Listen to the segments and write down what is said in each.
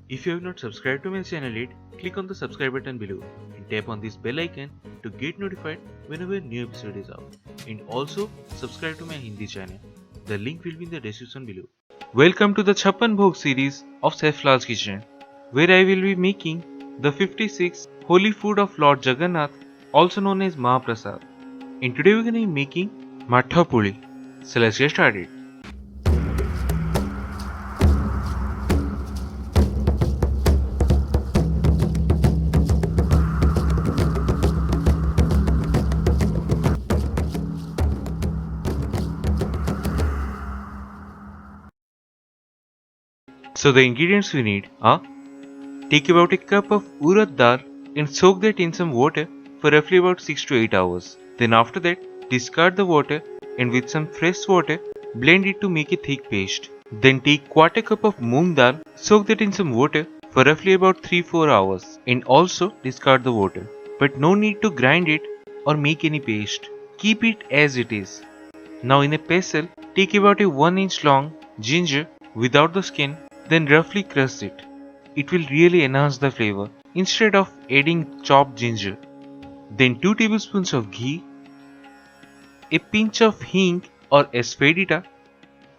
If you have not subscribed to my channel yet, click on the subscribe button below and tap on this bell icon to get notified whenever a new episode is out. And also subscribe to my Hindi channel. The link will be in the description below. Welcome to the CHAPPAN BHOG series of Chef Lall's kitchen, where I will be making the 56th holy food of Lord Jagannath, also known as Mahaprasad. And today we are going to be making Matha Puli. So let's get started. So the ingredients we need are: take about a cup of urad dal and soak that in some water for roughly about 6 to 8 hours. Then after that, discard the water and with some fresh water, blend it to make a thick paste. Then take quarter cup of moong dal, soak that in some water for roughly about 3-4 hours and also discard the water. But no need to grind it or make any paste. Keep it as it is. Now in a pestle, take about a 1 inch long ginger without the skin, then roughly crush it. It will really enhance the flavor instead of adding chopped ginger. Then 2 tablespoons of ghee, a pinch of hing or asafoetida,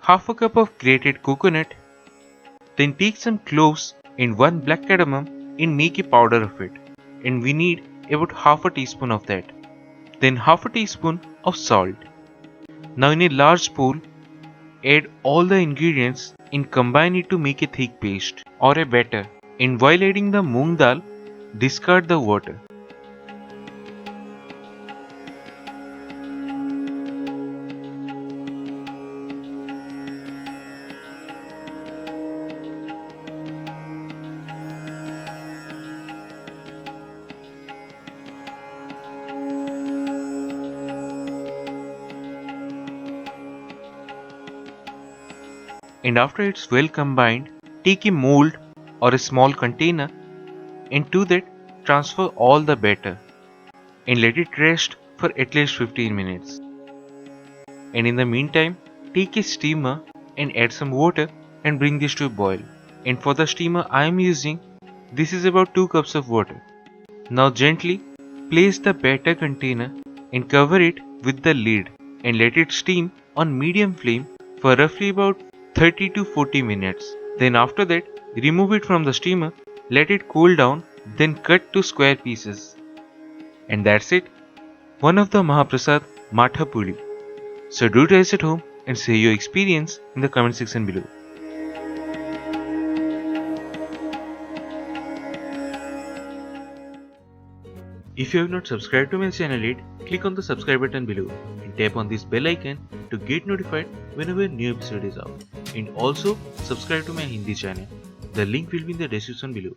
half a cup of grated coconut. Then take some cloves and 1 black cardamom and make a powder of it. And we need about half a teaspoon of that. Then half a teaspoon of salt. Now in a large bowl, add all the ingredients and combine it to make a thick paste or a batter. And while adding the moong dal, discard the water. And after it's well combined, take a mold or a small container and to that transfer all the batter and let it rest for at least 15 minutes. And in the meantime, take a steamer and add some water and bring this to a boil. And for the steamer I am using, this is about 2 cups of water. Now gently place the batter container and cover it with the lid and let it steam on medium flame for roughly about 30 to 40 minutes. Then after that, remove it from the steamer, let it cool down, then cut to square pieces. And that's it, one of the Mahaprasad Matha Puli. So do try it at home and share your experience in the comment section below. If you have not subscribed to my channel yet, click on the subscribe button below and tap on this bell icon to get notified whenever a new episode is out. And also subscribe to my Hindi channel. The link will be in the description below.